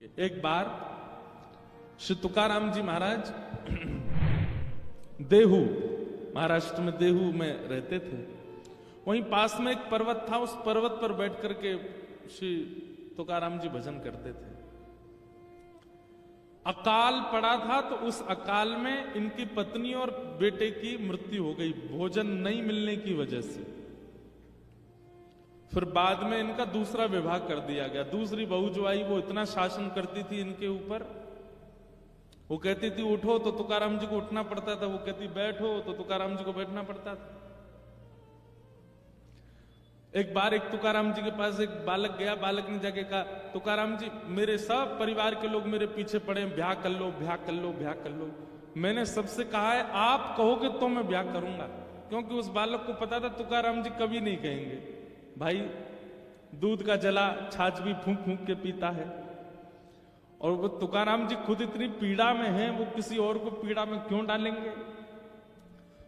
एक बार श्री तुकाराम जी महाराज देहू, महाराष्ट्र में देहू में रहते थे। वहीं पास में एक पर्वत था, उस पर्वत पर बैठ करके श्री तुकाराम जी भजन करते थे। अकाल पड़ा था, तो उस अकाल में इनकी पत्नी और बेटे की मृत्यु हो गई, भोजन नहीं मिलने की वजह से। फिर बाद में इनका दूसरा विवाह कर दिया गया। दूसरी बहू जो आई वो इतना शासन करती थी इनके ऊपर, वो कहती थी उठो तो तुकाराम जी को उठना पड़ता था, वो कहती बैठो तो तुकाराम जी को बैठना पड़ता था। एक बार एक तुकाराम जी के पास एक बालक गया, बालक ने जाके कहा तुकाराम जी मेरे सब परिवार के लोग मेरे पीछे पड़े, ब्याह कर लो ब्याह कर लो ब्याह कर लो। मैंने सबसे कहा है आप कहोगे तो मैं ब्याह करूंगा, क्योंकि उस बालक को पता था तुकाराम जी कभी नहीं कहेंगे। भाई दूध का जला छाछ भी फूंक फूंक के पीता है, और वो तुकाराम जी खुद इतनी पीड़ा में हैं, वो किसी और को पीड़ा में क्यों डालेंगे।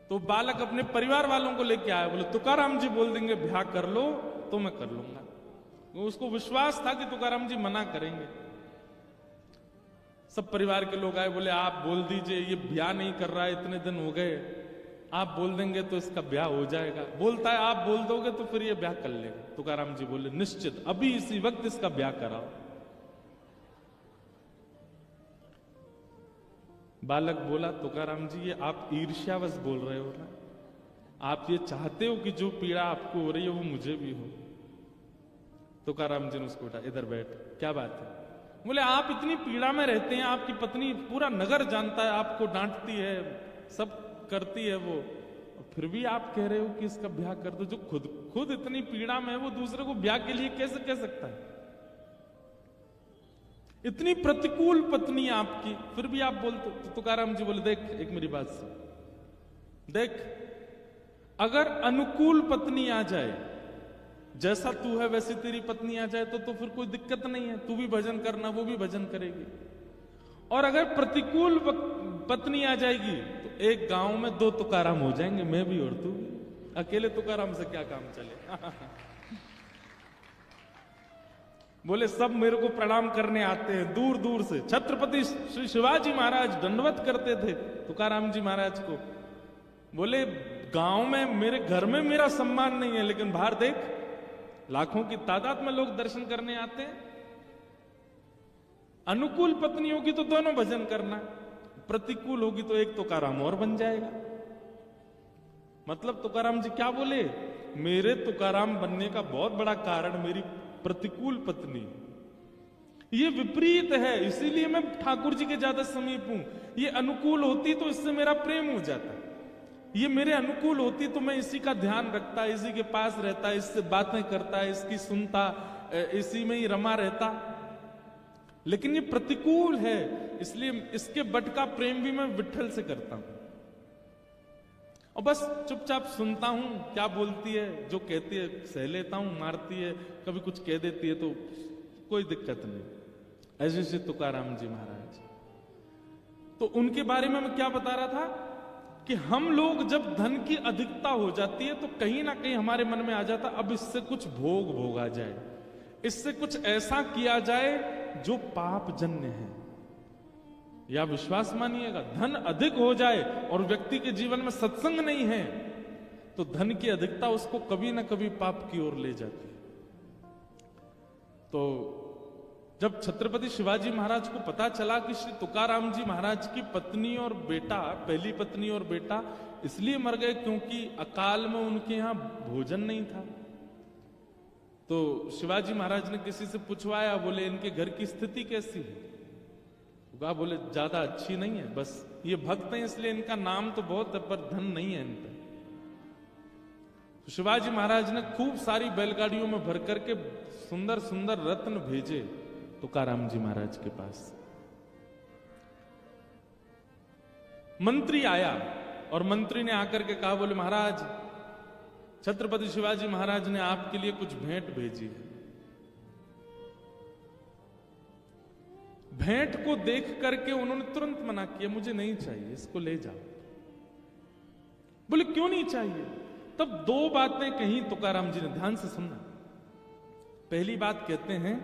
तो बालक अपने परिवार वालों को लेके आया, बोले तुकाराम जी बोल देंगे ब्याह कर लो तो मैं कर लूंगा। वो उसको विश्वास था कि तुकाराम जी मना करेंगे। सब परिवार के लोग आए, बोले आप बोल दीजिए, ये ब्याह नहीं कर रहा है, इतने दिन हो गए, आप बोल देंगे तो इसका ब्याह हो जाएगा। बोलता है आप बोल दोगे तो फिर ये ब्याह कर लेगा। तुकाराम जी बोले निश्चित, अभी इसी वक्त इसका ब्याह कराओ। बालक बोला तुकाराम जी ये आप ईर्ष्यावश बोल रहे हो ना, आप ये चाहते हो कि जो पीड़ा आपको हो रही है वो मुझे भी हो। तुकाराम जी ने उसको उठा, इधर बैठ, क्या बात है। बोले आप इतनी पीड़ा में रहते हैं, आपकी पत्नी पूरा नगर जानता है, आपको डांटती है, सब करती है वो, फिर भी आप कह रहे हो कि इसका ब्याह कर दो। जो खुद इतनी पीड़ा में है वो दूसरे को ब्याह के लिए कैसे कह सकता है। इतनी प्रतिकूल पत्नी आपकी, फिर भी आप बोलते। तो तुकाराम जी बोले देख एक मेरी बात सुन, देख अगर अनुकूल पत्नी आ जाए, जैसा तू है वैसी तेरी पत्नी आ जाए तो फिर कोई दिक्कत नहीं है, तू भी भजन करना वो भी भजन करेगी। और अगर प्रतिकूल पत्नी आ जाएगी तो एक गांव में दो तुकाराम हो जाएंगे, मैं भी और तू भी। अकेले तुकाराम से क्या काम चले। बोले सब मेरे को प्रणाम करने आते हैं दूर दूर से। छत्रपति श्री शिवाजी महाराज दंडवत करते थे तुकाराम जी महाराज को। बोले गांव में मेरे घर में मेरा सम्मान नहीं है, लेकिन बाहर देख लाखों की तादाद में लोग दर्शन करने आते हैं। अनुकूल पत्नी होगी तो दोनों भजन करना, प्रतिकूल होगी तो एक तुकाराम और बन जाएगा। मतलब तुकाराम जी क्या बोले, मेरे तुकाराम बनने का बहुत बड़ा कारण मेरी प्रतिकूल पत्नी। ये विपरीत है, इसीलिए मैं ठाकुर जी के ज्यादा समीप हूं। ये अनुकूल होती तो इससे मेरा प्रेम हो जाता, ये मेरे अनुकूल होती तो मैं इसी का ध्यान रखता, इसी के पास रहता, इससे बातें करता, इसकी सुनता, इसी में ही रमा रहता। लेकिन ये प्रतिकूल है, इसलिए इसके बट का प्रेम भी मैं विट्ठल से करता हूं, और बस चुपचाप सुनता हूं क्या बोलती है, जो कहती है सह लेता हूं, मारती है कभी कुछ कह देती है तो कोई दिक्कत नहीं। ऐसे से तुकाराम जी महाराज। तो उनके बारे में मैं क्या बता रहा था कि हम लोग जब धन की अधिकता हो जाती है तो कहीं ना कहीं हमारे मन में आ जाता अब इससे कुछ भोग भोगा जाए, इससे कुछ ऐसा किया जाए जो पाप जन्य है। या विश्वास मानिएगा, धन अधिक हो जाए और व्यक्ति के जीवन में सत्संग नहीं है तो धन की अधिकता उसको कभी ना कभी पाप की ओर ले जाती है। तो जब छत्रपति शिवाजी महाराज को पता चला कि श्री तुकाराम जी महाराज की पत्नी और बेटा, पहली पत्नी और बेटा इसलिए मर गए क्योंकि अकाल में उनके यहां भोजन नहीं था, तो शिवाजी महाराज ने किसी से पूछवाया, बोले इनके घर की स्थिति कैसी है। कहा बोले ज्यादा अच्छी नहीं है, बस ये भक्त हैं इसलिए इनका नाम तो बहुत है पर धन नहीं है इन पे। तो शिवाजी महाराज ने खूब सारी बैलगाड़ियों में भर करके सुंदर सुंदर रत्न भेजे तुकाराम जी महाराज के पास। मंत्री आया और मंत्री ने आकर के कहा, बोले महाराज छत्रपति शिवाजी महाराज ने आपके लिए कुछ भेंट भेजी है। भेंट को देख करके उन्होंने तुरंत मना किया, मुझे नहीं चाहिए, इसको ले जाओ। बोले क्यों नहीं चाहिए। तब दो बातें कही तुकाराम जी ने, ध्यान से सुनना। पहली बात कहते हैं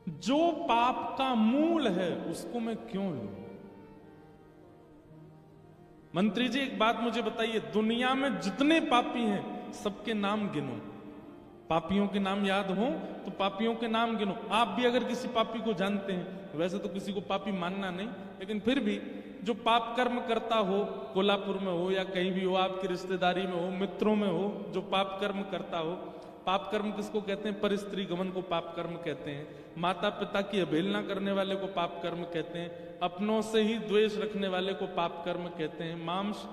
जो पाप का मूल है उसको मैं क्यों लूं? मंत्री जी एक बात मुझे बताइए, दुनिया में जितने पापी हैं सबके नाम गिनो। पापियों के नाम याद हो तो पापियों के नाम गिनो। आप भी अगर किसी पापी को जानते हैं, वैसे तो किसी को पापी मानना नहीं, लेकिन फिर भी जो पाप कर्म करता हो, कोल्हापुर में हो या कहीं भी हो, आपकी रिश्तेदारी में हो, मित्रों में हो, जो पाप कर्म करता हो। पाप कर्म किसको कहते हैं? परस्त्री गमन को पाप कर्म कहते हैं। माता पिता की अवहेलना करने वाले को पाप कर्म कहते हैं। अपनों से ही द्वेष रखने वाले को पाप कर्म कहते हैं। मांस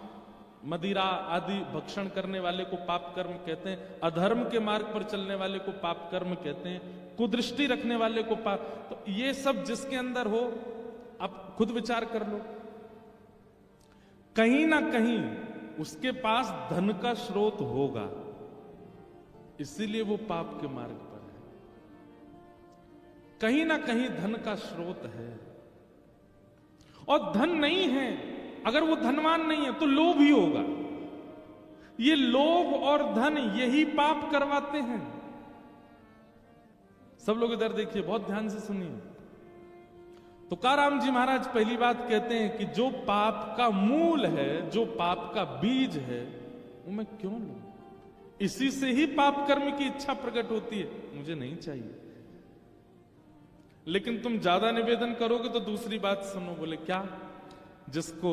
मदिरा आदि भक्षण करने वाले को पाप कर्म कहते हैं। अधर्म के मार्ग पर चलने वाले को पाप कर्म कहते हैं। कुदृष्टि रखने वाले को पाप। तो ये सब जिसके अंदर हो, आप खुद विचार कर लो, कहीं ना कहीं उसके पास धन का स्रोत होगा, इसीलिए वो पाप के मार्ग पर है। कहीं ना कहीं धन का स्रोत है। और धन नहीं है, अगर वो धनवान नहीं है तो लोभ ही होगा। ये लोभ और धन यही पाप करवाते हैं। सब लोग इधर देखिए, बहुत ध्यान से सुनिए। तुकाराम जी महाराज पहली बात कहते हैं कि जो पाप का मूल है, जो पाप का बीज है, वो मैं क्यों लूं? इसी से ही पाप कर्म की इच्छा प्रकट होती है, मुझे नहीं चाहिए। लेकिन तुम ज्यादा निवेदन करोगे तो दूसरी बात सुनो, बोले क्या? जिसको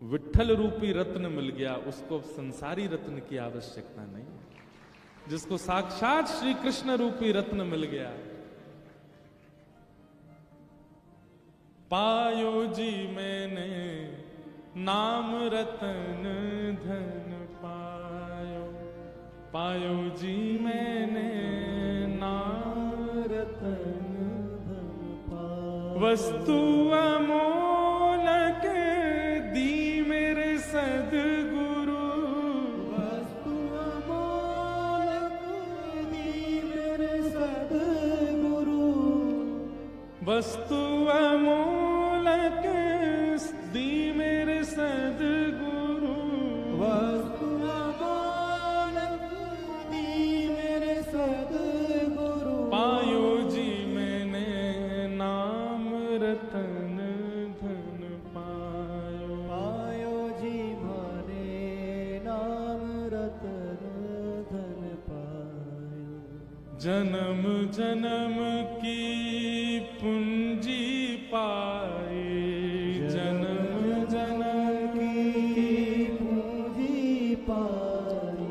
विठ्ठल रूपी रत्न मिल गया उसको संसारी रत्न की आवश्यकता नहीं है। जिसको साक्षात श्री कृष्ण रूपी रत्न मिल गया, पायो जी मैंने नाम रतन धन पायो, पायो जी मैंने नाम रतन धन पायो। वस्तु अमोलक दी मेरे सद्गुरु, वस्तु अमोलक दी मेरे सद्गुरु, वस्तु अमोलक दी मेरे सद्गुरु, वस्तु अमोलक दी मेरे सद्गुरु। पायो जी मैंने नाम रतन धन पायो, पायो जी माने नाम रतन धन पायो। जन्म जन्म की पूंजी पाए, जन्म जन्म की पूंजी पाए,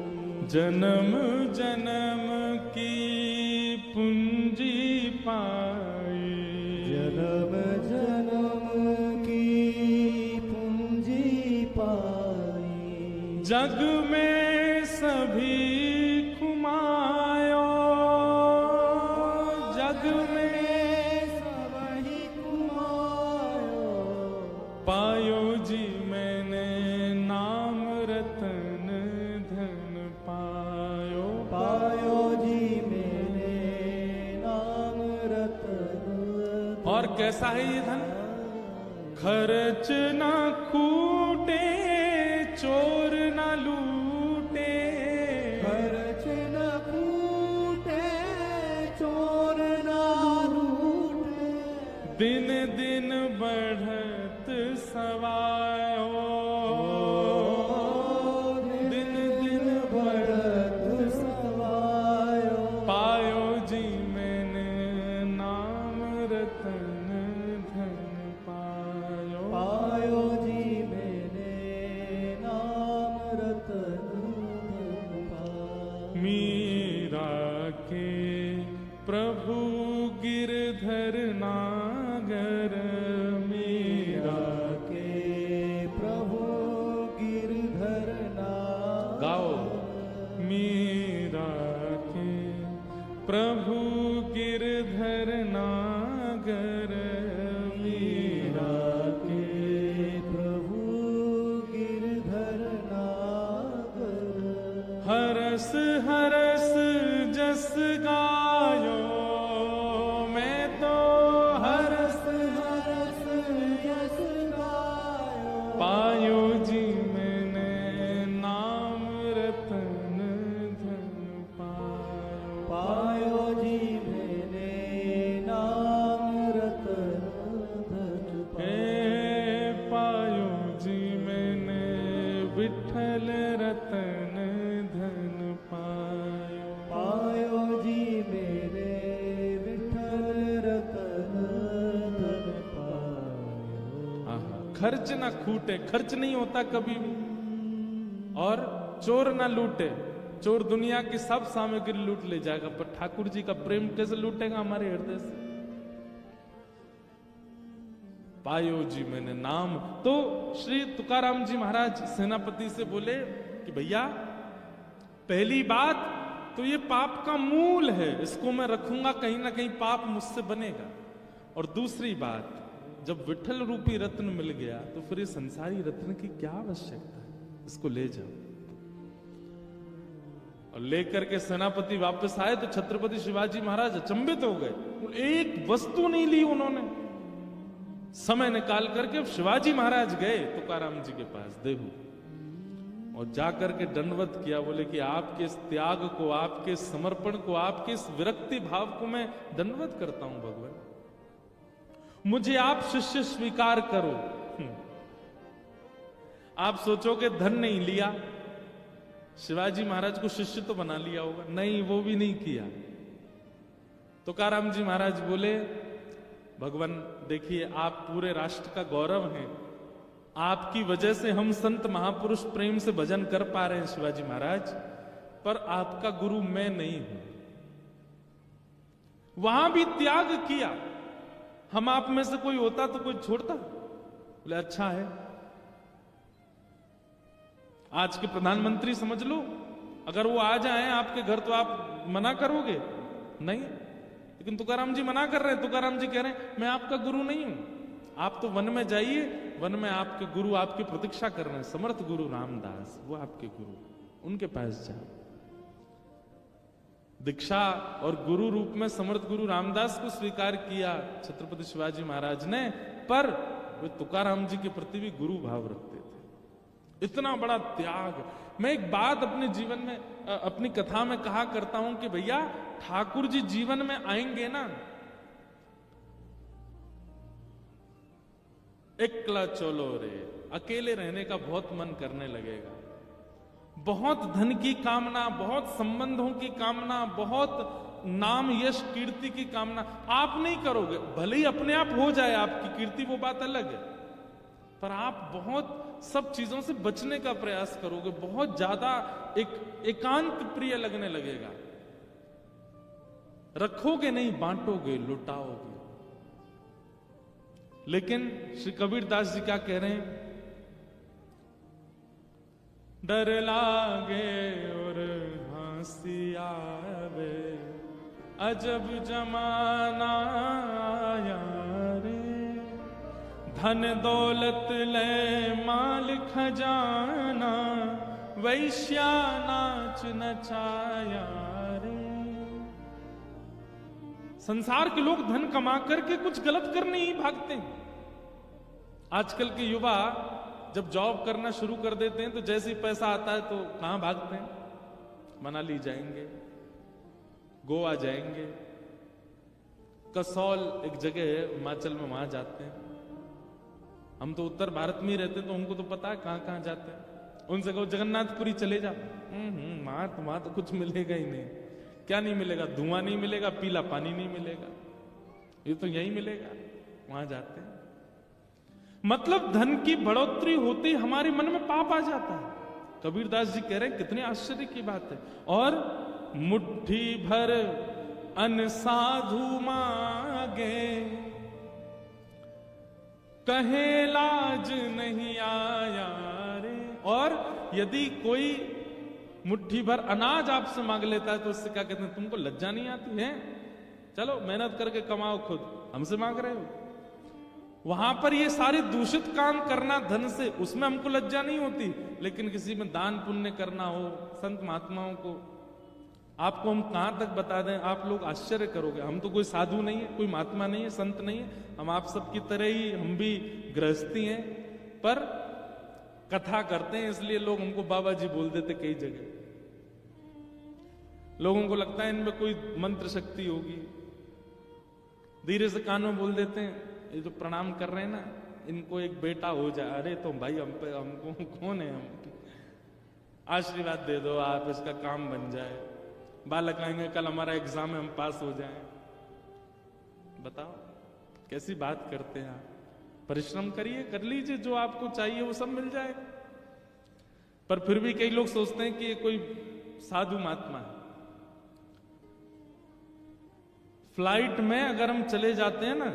जन्म जन्म की पूंजी पाए, जन्म जन्म की पूंजी पाए। जग में सभी घुमायो, जग में पायो जी मैंने नाम रतन धन पायो, पायो जी मैंने नाम रतन। और कैसा है ये धन? खर्च ना खूटे, चोर ना लूटे, खर्च ना खूटे, चोर ना लूटे। दिन दिन बढ़त सवायो, दिन दिन बढ़त सवायो। पायो जी मैंने नाम रतन धन पायो, पायो जी मैंने नाम रतन धन पायो। मीरा के प्रभु गिरधर नागर, मीरा के प्रभु गिरधर नागर। गाओ। मीरा के प्रभु गिरधर नागर, मीरा के प्रभु गिरधर नागर। हरस हरस जस गायो, मैं तो हरस हरस जस गायो। पायो जी मैंने नाम रतन धन पायो, पायो जी मैंने खर्च ना खूटे, खर्च नहीं होता कभी भी, और चोर ना लूटे, चोर दुनिया की सब सामग्री लूट ले जाएगा, पर ठाकुर जी का प्रेम कैसे लूटेगा हमारे हृदय से? पायो जी मैंने नाम। तो श्री तुकाराम जी महाराज सेनापति से बोले कि भैया पहली बात तो ये पाप का मूल है, इसको मैं रखूंगा, कहीं ना कहीं पाप मुझसे बनेगा। और दूसरी बात, जब विठल रूपी रत्न मिल गया तो फिर ये संसारी रत्न की क्या आवश्यकता है, इसको ले जाओ। और लेकर के सेनापति वापस आए तो छत्रपति शिवाजी महाराज अचंभित हो गए, एक वस्तु नहीं ली उन्होंने। समय निकाल करके शिवाजी महाराज गए तुकाराम जी के पास देहू और जाकर के दंडवत किया, बोले कि आपके इस त्याग को, आपके इस समर्पण को, आपके इस विरक्ति भाव को मैं दंडवत करता हूं भगवान, मुझे आप शिष्य स्वीकार करो। आप सोचोगे धन नहीं लिया, शिवाजी महाराज को शिष्य तो बना लिया होगा, नहीं, वो भी नहीं किया। तुकाराम जी महाराज बोले भगवान देखिए, आप पूरे राष्ट्र का गौरव हैं, आपकी वजह से हम संत महापुरुष प्रेम से भजन कर पा रहे हैं शिवाजी महाराज, पर आपका गुरु मैं नहीं हूं। वहां भी त्याग किया, हम आप में से कोई होता तो कोई छोड़ता? बोले अच्छा है। आज के प्रधानमंत्री समझ लो, अगर वो आ जाएं आपके घर तो आप मना करोगे? नहीं। लेकिन तुकाराम जी मना कर रहे हैं, तुकाराम जी कह रहे हैं मैं आपका गुरु नहीं हूं, आप तो वन में जाइए, वन में आपके गुरु आपकी प्रतीक्षा कर रहे हैं, समर्थ गुरु रामदास, वो आपके गुरु, उनके पास जाओ। दीक्षा और गुरु रूप में समर्थ गुरु रामदास को स्वीकार किया छत्रपति शिवाजी महाराज ने, पर वे तुकाराम जी के प्रति भी गुरु भाव रखते थे। इतना बड़ा त्याग। मैं एक बात अपने जीवन में, अपनी कथा में कहा करता हूं कि भैया ठाकुर जी जीवन में आएंगे ना, एकला चलो रे, अकेले रहने का बहुत मन करने लगेगा, बहुत धन की कामना, बहुत संबंधों की कामना, बहुत नाम यश कीर्ति की कामना आप नहीं करोगे, भले ही अपने आप हो जाए आपकी कीर्ति, वो बात अलग है, पर आप बहुत सब चीजों से बचने का प्रयास करोगे, बहुत ज्यादा एकांत प्रिय लगने लगेगा, रखोगे नहीं, बांटोगे, लुटाओगे। लेकिन श्री कबीरदास जी क्या कह रहे हैं? डर लागे और हंसी आवे, अजब जमाना आया रे, धन दौलत ले माल खजाना, वैश्या नाच नचाया रे। संसार के लोग धन कमा करके कुछ गलत करने ही भागते हैं। आजकल के युवा जब जॉब करना शुरू कर देते हैं तो जैसे ही पैसा आता है तो कहां भागते हैं? मनाली जाएंगे, गोवा जाएंगे, कसौल एक जगह है हिमाचल में, वहां जाते हैं। हम तो उत्तर भारत में ही रहते हैं तो हमको तो पता है कहां कहां जाते हैं। उनसे कहो जगन्नाथपुरी चले जा, वहां तो कुछ मिलेगा ही नहीं। क्या नहीं मिलेगा? धुआं नहीं मिलेगा, पीला पानी नहीं मिलेगा, ये तो यही मिलेगा। वहां जाते हैं, मतलब धन की बढ़ोतरी होती हमारे मन में पाप आ जाता है। कबीरदास जी कह रहे हैं कितने आश्चर्य की बात है। और मुट्ठी भर अन साधु मांगे, कहे लाज नहीं आया रे। और यदि कोई मुट्ठी भर अनाज आपसे मांग लेता है तो उससे क्या कहते हैं? तुमको लज्जा नहीं आती है? चलो मेहनत करके कमाओ, खुद हमसे मांग रहे हो। वहां पर ये सारे दूषित काम करना धन से, उसमें हमको लज्जा नहीं होती। लेकिन किसी में दान पुण्य करना हो, संत महात्माओं को, आपको हम कहां तक बता दें, आप लोग आश्चर्य करोगे। हम तो कोई साधु नहीं है, कोई महात्मा नहीं है, संत नहीं है, हम आप सबकी तरह ही, हम भी गृहस्थी हैं, पर कथा करते हैं इसलिए लोग हमको बाबा जी बोल देते। कई जगह लोगों को लगता है इनमें कोई मंत्र शक्ति होगी, धीरे से कान में बोल देते हैं, ये जो प्रणाम कर रहे हैं ना, इनको एक बेटा हो जाए। अरे तो भाई हम पे, हमको कौन है, हम आशीर्वाद दे दो आप, इसका काम बन जाए। बालक आएंगे, कल हमारा एग्जाम है, हम पास हो जाएं। बताओ कैसी बात करते हैं आप। परिश्रम करिए, कर लीजिए, जो आपको चाहिए वो सब मिल जाएगा। पर फिर भी कई लोग सोचते हैं कि ये कोई साधु महात्मा है। फ्लाइट में अगर हम चले जाते हैं ना,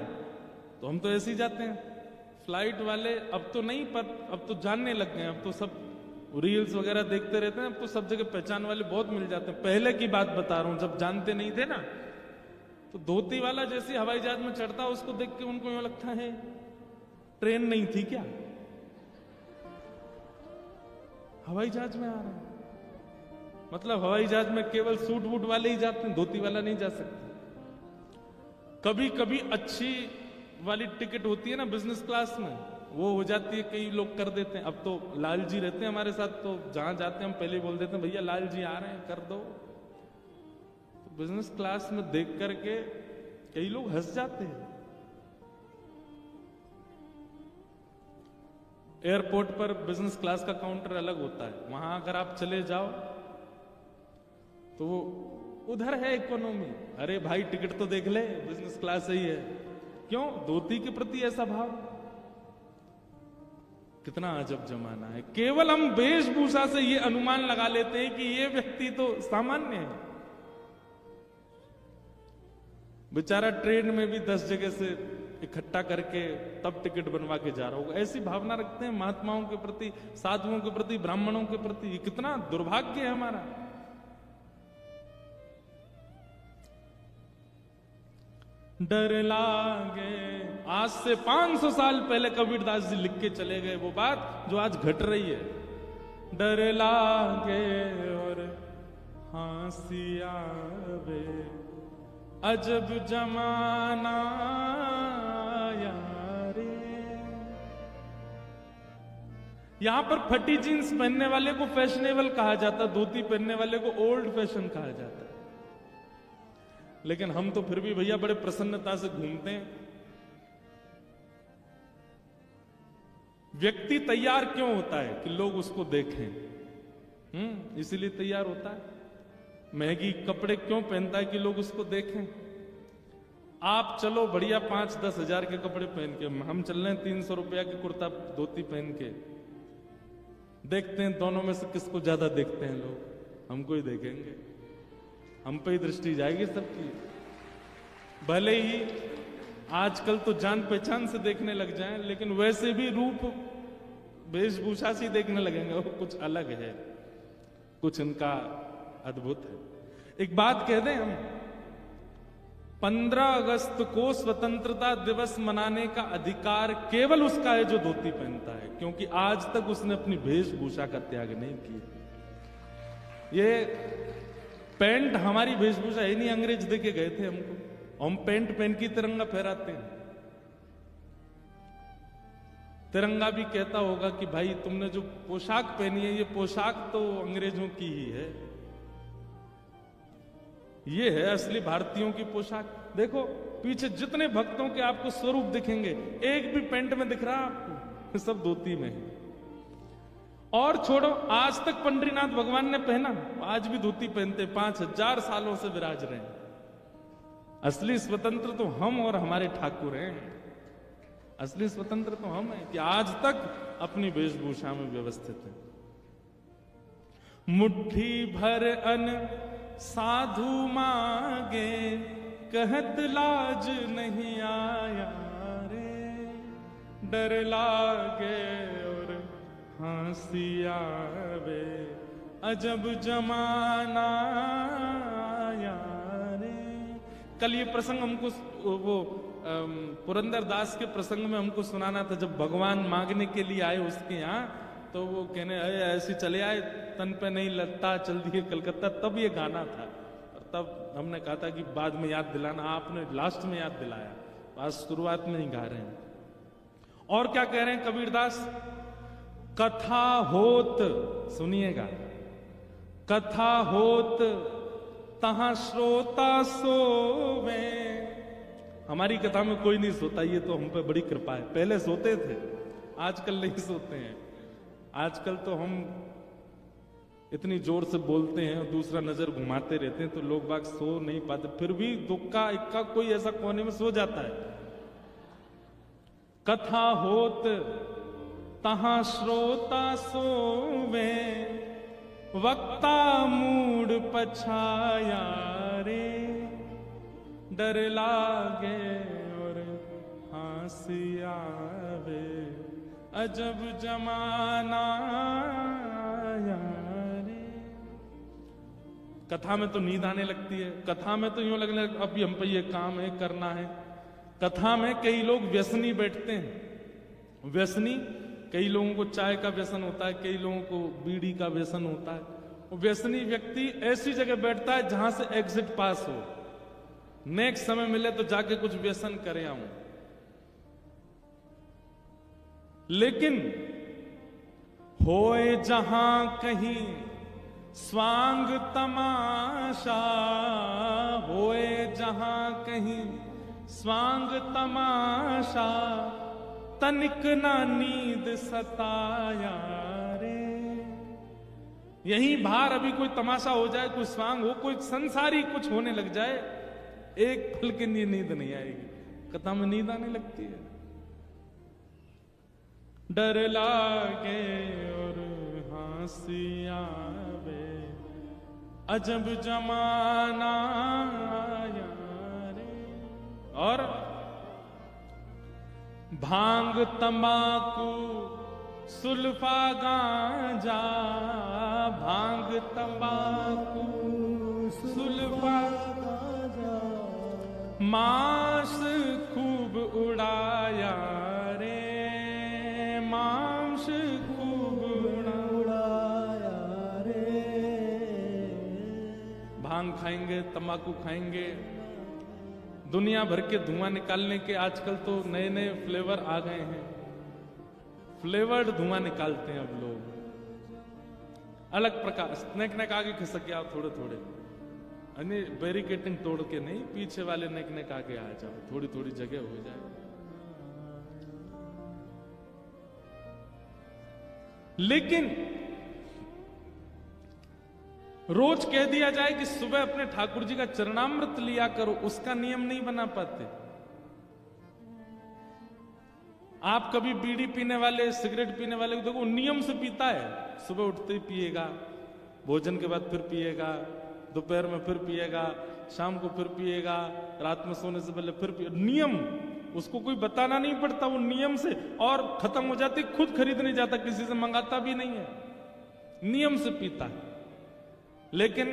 तो हम तो ऐसे ही जाते हैं। फ्लाइट वाले अब तो नहीं, पर अब तो जानने लग गए हैं, अब तो सब रील्स वगैरह देखते रहते हैं, अब तो सब जगह पहचान वाले बहुत मिल जाते हैं। पहले की बात बता रहा हूं, जब जानते नहीं थे ना, तो धोती वाला जैसे हवाई जहाज में चढ़ता, उसको देख के उनको यूं लगता है ट्रेन नहीं थी क्या, हवाई जहाज में आ रहे हैं। मतलब हवाई जहाज में केवल सूट वूट वाले ही जाते हैं, धोती वाला नहीं जा सकते। कभी कभी अच्छी वाली टिकट होती है ना बिजनेस क्लास में, वो हो जाती है, कई लोग कर देते हैं। अब तो लाल जी रहते हैं हमारे साथ, तो जहां जाते हैं हम पहले ही बोल देते हैं, भैया लाल जी आ रहे हैं, कर दो। तो बिजनेस क्लास में देख करके कई लोग हंस जाते हैं। एयरपोर्ट पर बिजनेस क्लास का काउंटर अलग होता है, वहां अगर आप चले जाओ तो वो उधर है इकोनॉमी। अरे भाई टिकट तो देख ले, बिजनेस क्लास सही है। क्यों? धोती के प्रति ऐसा भाव। कितना अजब जमाना है। केवल हम वेशभूषा से ये अनुमान लगा लेते हैं कि ये व्यक्ति तो सामान्य है। बेचारा ट्रेन में भी 10 जगह से इकट्ठा करके तब टिकट बनवा के जा रहा होगा। ऐसी भावना रखते हैं महात्माओं के प्रति, साधुओं के प्रति, ब्राह्मणों के प्रति। ये कितना दुर्भाग्य है हमारा। डर लागे, आज से 500 साल पहले कबीरदास जी लिख के चले गए वो बात जो आज घट रही है। डर लागे और हंसी आवे, अजब जमाना यारे। यहां पर फटी जीन्स पहनने वाले को फैशनेबल कहा जाता, धोती पहनने वाले को ओल्ड फैशन कहा जाता। लेकिन हम तो फिर भी भैया बड़े प्रसन्नता से घूमते हैं। व्यक्ति तैयार क्यों होता है? कि लोग उसको देखें। इसीलिए तैयार होता है। महंगी कपड़े क्यों पहनता है? कि लोग उसको देखें। आप चलो बढ़िया 5-10 हजार के कपड़े पहन के, हम चल रहे हैं 300 रुपया के कुर्ता धोती पहन के। देखते हैं दोनों में से किसको ज्यादा देखते हैं लोग। हमको ही देखेंगे, हम पे ही दृष्टि जाएगी सबकी। भले ही आजकल तो जान पहचान से देखने लग जाएं, लेकिन वैसे भी रूप वेशभूषा से देखने लगेंगे। वो कुछ अलग है, कुछ इनका अद्भुत है। एक बात कह दें हम, 15 अगस्त को स्वतंत्रता दिवस मनाने का अधिकार केवल उसका है जो धोती पहनता है, क्योंकि आज तक उसने अपनी वेशभूषा का त्याग नहीं किया। ये पैंट हमारी वेशभूषा है नहीं, अंग्रेज दे के गए थे हमको। हम पैंट पहन के तिरंगा फहराते हैं। तिरंगा भी कहता होगा कि भाई तुमने जो पोशाक पहनी है, ये पोशाक तो अंग्रेजों की ही है, ये है असली भारतीयों की पोशाक। देखो पीछे जितने भक्तों के आपको स्वरूप दिखेंगे, एक भी पैंट में दिख रहा आपको? सब धोती में है। और छोड़ो, आज तक पंडरीनाथ भगवान ने पहना, आज भी धोती पहनते, 5000 सालों से विराज रहे हैं। असली स्वतंत्र तो हम और हमारे ठाकुर हैं। असली स्वतंत्र तो हम हैं कि आज तक अपनी वेशभूषा में व्यवस्थित है। मुट्ठी भर अन्न साधु मांगे, कहत लाज नहीं आया रे। डर लागे और हंसी आवे, अजब जमाना यारे। कल ये प्रसंग हमको वो पुरंदर दास के प्रसंग में हमको सुनाना था। जब भगवान मांगने के लिए आए उसके यहाँ, तो वो कहने ऐसे चले आए, तन पे नहीं लगता, चल दिए कलकत्ता। तब ये गाना था, और तब हमने कहा था कि बाद में याद दिलाना। आपने लास्ट में याद दिलाया, आज शुरुआत में ही गा रहे हैं। और क्या कह रहे हैं कबीरदास? कथा होत, सुनिएगा, कथा होत तहां श्रोता सोवे। हमारी कथा में कोई नहीं सोता, ये तो हम पे बड़ी कृपा है। पहले सोते थे, आजकल नहीं सोते हैं। आजकल तो हम इतनी जोर से बोलते हैं और दूसरा नजर घुमाते रहते हैं, तो लोग बाग सो नहीं पाते। फिर भी दुक्का इक्का कोई ऐसा कोने में सो जाता है। कथा होत तहां श्रोता सोवे, वक्ता मूड पछाया रे। डर लागे और हंसी आवे, अजब जमाना आया रे। कथा में तो नींद आने लगती है, कथा में तो यूं लगने लगता अब हम पे ये काम है करना है। कथा में कई लोग व्यसनी बैठते हैं। व्यसनी, कई लोगों को चाय का व्यसन होता है, कई लोगों को बीड़ी का व्यसन होता है। व्यसनी व्यक्ति ऐसी जगह बैठता है जहां से एग्जिट पास हो, नेक्स्ट समय मिले तो जाके कुछ व्यसन करे आऊं। लेकिन होए जहां कहीं स्वांग तमाशा, होए जहां कहीं स्वांग तमाशा, तनिक ना नींद सताया रे। यहीं बाहर अभी कोई तमाशा हो जाए, कोई स्वांग हो, कोई संसारी कुछ होने लग जाए, एक पल के लिए नींद नहीं आएगी। कथा में नींद आने लगती है। डर लागे और हंसी आवे, अजब जमाना आया रे। और भांग तंबाकू सुल्फा गांजा, भांग तंबाकू सुल्फा गांजा, मांस खूब उड़ाया रे, मांस खूब उड़ाया रे। भांग खाएंगे, तंबाकू खाएंगे, दुनिया भर के धुआं निकालने के आजकल तो नए नए फ्लेवर आ गए हैं। फ्लेवर्ड धुआं निकालते हैं अब लोग, अलग प्रकार। नेक नेक आगे खिसक के आओ थोड़े थोड़े, यानी बैरिकेटिंग तोड़ के नहीं, पीछे वाले नेक नेक आगे आ जाओ, थोड़ी थोड़ी जगह हो जाए। लेकिन रोज कह दिया जाए कि सुबह अपने ठाकुर जी का चरणामृत लिया करो, उसका नियम नहीं बना पाते। आप कभी बीड़ी पीने वाले, सिगरेट पीने वाले को देखो, नियम से पीता है। सुबह उठते ही पिएगा, भोजन के बाद फिर पिएगा, दोपहर में फिर पिएगा, शाम को फिर पिएगा, रात में सोने से पहले फिर पिएगा। नियम, उसको कोई बताना नहीं पड़ता, वो नियम से। और खत्म हो जाती, खुद खरीद नहीं जाता, किसी से मंगाता भी नहीं है, नियम से पीता है। लेकिन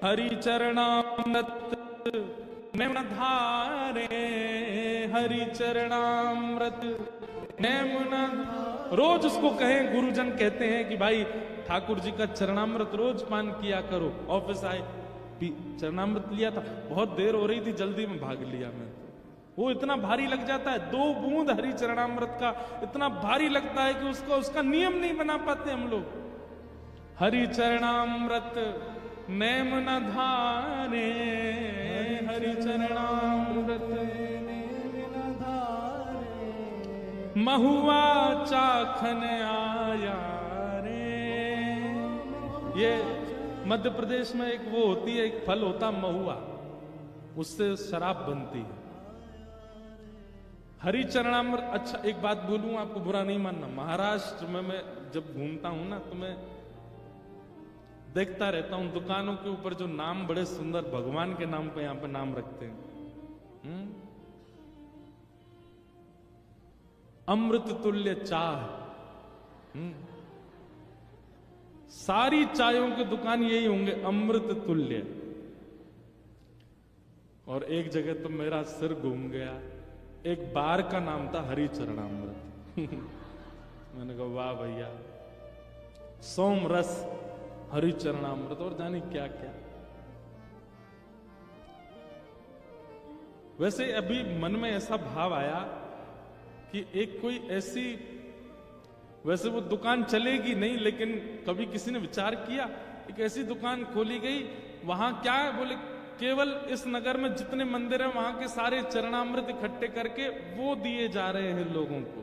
हरि चरणामृत नैन धारे, हरि चरणामृत नैन, रोज उसको कहें, गुरुजन कहते हैं कि भाई ठाकुर जी का चरणामृत रोज पान किया करो। ऑफिस आए, चरणामृत लिया था, बहुत देर हो रही थी, जल्दी में भाग लिया मैं। वो इतना भारी लग जाता है, 2 बूंद हरि चरणामृत का इतना भारी लगता है कि उसका नियम नहीं बना पाते हम लोग। हरि चरणामृत नेम न धारे, हरि चरणामृत नेम न धारे, महुआ चाखन आया रे। ये मध्य प्रदेश में एक वो होती है, एक फल होता महुआ, उससे शराब बनती है। हरि चरणामृत। अच्छा एक बात बोलूं, आपको बुरा नहीं मानना, महाराष्ट्र में मैं जब घूमता हूं ना, तो मैं देखता रहता हूं दुकानों के ऊपर जो नाम बड़े सुंदर भगवान के नाम पे यहां पे नाम रखते हैं। अमृत तुल्य चाय, सारी चायों की दुकान यही होंगे, अमृत तुल्य। और एक जगह तो मेरा सिर घूम गया, एक बार का नाम था हरि चरणामृत। मैंने कहा वाह भैया, सोम रस, हरि चरणामृत और जाने क्या क्या। वैसे अभी मन में ऐसा भाव आया कि एक कोई ऐसी, वैसे वो दुकान चलेगी नहीं, लेकिन कभी किसी ने विचार किया, एक ऐसी दुकान खोली गई, वहां क्या है, बोले केवल इस नगर में जितने मंदिर हैं वहां के सारे चरणामृत इकट्ठे करके वो दिए जा रहे हैं लोगों को।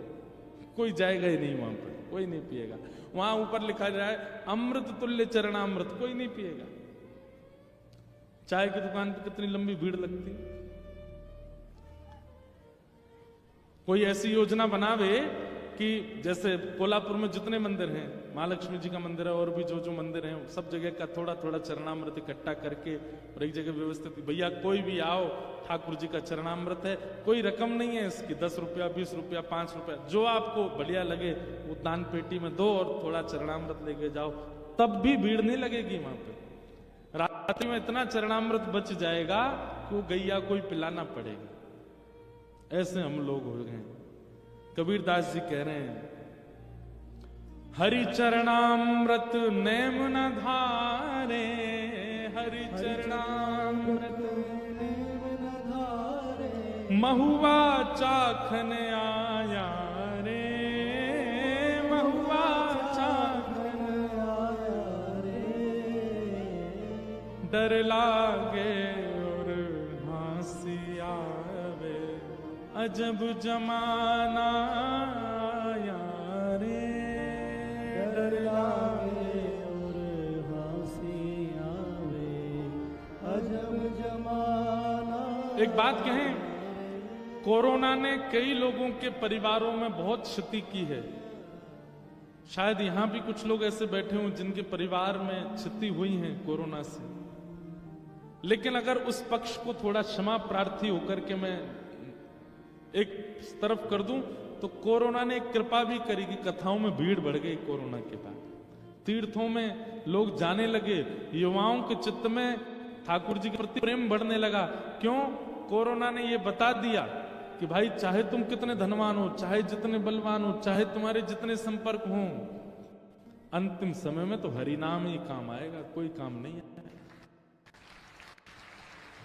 कोई जाएगा ही नहीं वहां पर, कोई नहीं पिएगा। वहां ऊपर लिखा जाए अमृत तुल्य चरणामृत, कोई नहीं पिएगा। चाय की दुकान पर कितनी लंबी भीड़ लगती है। कोई ऐसी योजना बनावे कि जैसे कोल्हापुर में जितने मंदिर हैं, महालक्ष्मी जी का मंदिर है और भी जो जो मंदिर हैं, सब जगह का थोड़ा थोड़ा चरणामृत इकट्ठा करके और एक जगह व्यवस्थित, भैया कोई भी आओ, ठाकुर जी का चरणामृत है, कोई रकम नहीं है इसकी, 10 रुपया 20 रुपया 5 रुपया, जो आपको बढ़िया लगे वो दान पेटी में दो और थोड़ा चरणामृत लेके जाओ, तब भी भीड़ नहीं लगेगी वहां पे। रात्रि में इतना चरणामृत बच जाएगा कि वो गैया कोई पिलाना पड़ेगा। ऐसे हम लोग हो गए। कबीरदास जी कह रहे हैं, हरि चरणामृत नेम न धारे, हरि चरणामृत नेम न धारे, महुआ चाखन आया रे, महुआ चाखन आया रे, डर लागे और हंसी आवे, अजब जमाना आया रे, डर लागे और हंसी आवे, अजब जमाना। एक बात कहें, कोरोना ने कई लोगों के परिवारों में बहुत क्षति की है। शायद यहां भी कुछ लोग ऐसे बैठे हों जिनके परिवार में क्षति हुई है कोरोना से, लेकिन अगर उस पक्ष को थोड़ा क्षमा प्रार्थी होकर के मैं एक तरफ कर दूं, तो कोरोना ने एक कृपा भी करी कि कथाओं में भीड़ बढ़ गई। कोरोना के बाद तीर्थों में लोग जाने लगे, युवाओं के चित्त में ठाकुर जी के प्रति प्रेम बढ़ने लगा। क्यों? कोरोना ने ये बता दिया कि भाई चाहे तुम कितने धनवान हो, चाहे जितने बलवान हो, चाहे तुम्हारे जितने संपर्क हो, अंतिम समय में तो हरि नाम ही काम आएगा, कोई काम नहीं है।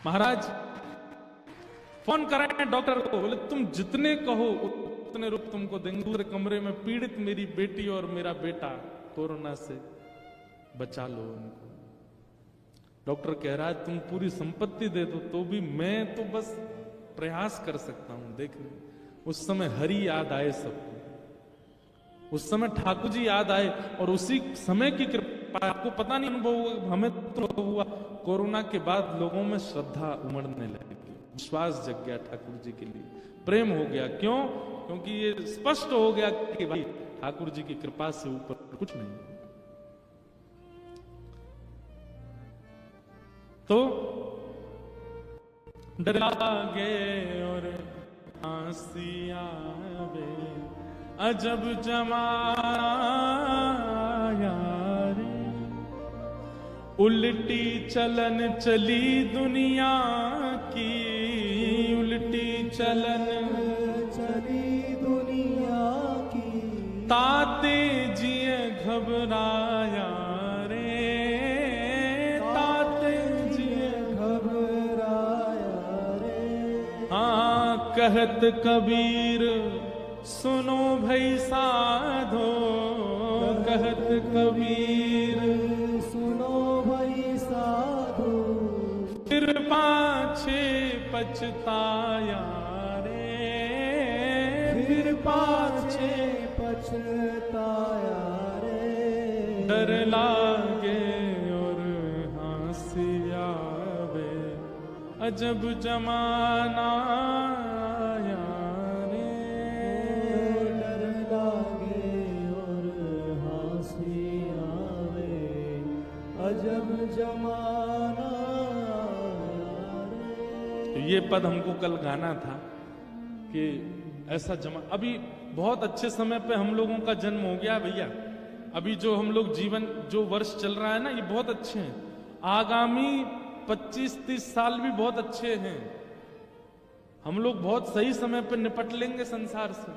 महाराज फोन कराए डॉक्टर को, बोले तुम जितने कहो उतने रुपए तुमको देंगे। दूसरे कमरे में पीड़ित मेरी बेटी और मेरा बेटा, कोरोना से बचा लो उनको। डॉक्टर कह रहा है तुम पूरी संपत्ति दे दो तो भी मैं तो बस प्रयास कर सकता हूं। देख उस समय हरि याद आए सबको, उस समय ठाकुर जी याद आए, और उसी समय की कृपा, आपको पता नहीं अनुभव हुआ, हमें तो हुआ। कोरोना के बाद लोगों में श्रद्धा उमड़ने लगी, विश्वास जग गया ठाकुर जी के लिए, प्रेम हो गया। क्यों? क्योंकि ये स्पष्ट हो गया कि भाई ठाकुर जी की कृपा से ऊपर कुछ नहीं। तो डर लागे और हंसी आवे, अजब जमाना रे, उल्टी चलन चली दुनिया की, उल्टी चलन चली दुनिया की, ताते जिए घबराया रे, ताते जिए घबराया रे। हाँ कहत कबीर सुनो भई साधो, कहत कबीर सुनो भई साधो, फिर पाछे पछताया रे, फिर पाछे पछताया रे, डर लागे और हंसी आवे, अजब जमाना आया रे, डर लागे और हंसी आवे, अजब जमाना। ये पद हमको कल गाना था कि ऐसा अभी बहुत अच्छे समय पे हम लोगों का जन्म हो गया भैया। अभी जो हम लोग जीवन, जो वर्ष चल रहा है ना, ये बहुत अच्छे हैं। आगामी 25-30 साल भी बहुत अच्छे हैं। हम लोग बहुत सही समय पे निपट लेंगे संसार से।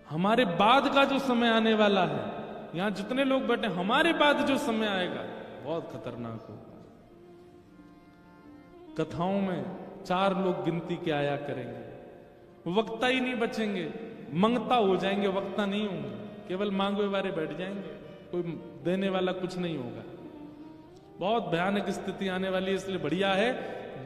हमारे बाद का जो समय आने वाला है, यहां जितने लोग बैठे, हमारे बाद जो समय आएगा बहुत खतरनाक होगा। कथाओं में 4 लोग गिनती के आया करेंगे, वक्ता ही नहीं बचेंगे, मंगता हो जाएंगे, वक्ता नहीं होंगे, केवल मांगवे वाले बैठ जाएंगे, कोई देने वाला कुछ नहीं होगा। बहुत भयानक स्थिति आने वाली है। इसलिए बढ़िया है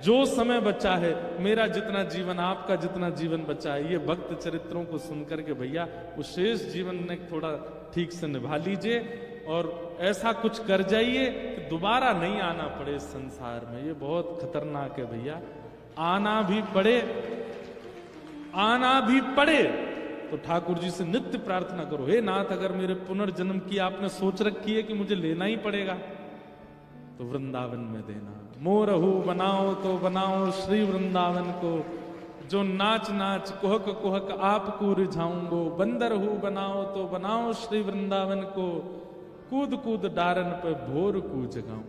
जो समय बचा है, मेरा जितना जीवन, आपका जितना जीवन बचा है, ये भक्त चरित्रों को सुनकर के भैया उस शेष जीवन ने थोड़ा ठीक से निभा लीजिए और ऐसा कुछ कर जाइए कि दोबारा नहीं आना पड़े इस संसार में। ये बहुत खतरनाक है भैया। आना भी पड़े आना भी पड़े तो ठाकुर जी से नित्य प्रार्थना करो, हे नाथ अगर मेरे पुनर्जन्म की आपने सोच रखी है कि मुझे लेना ही पड़ेगा तो वृंदावन में देना। मोरहू बनाओ तो बनाओ श्री वृंदावन को, जो नाच नाच कुहक कुहक आपको रिझाऊंगो। बंदर हूं बनाओ तो बनाओ श्री वृंदावन को, कूद कूद डारन पे भोर कूद जगाऊं।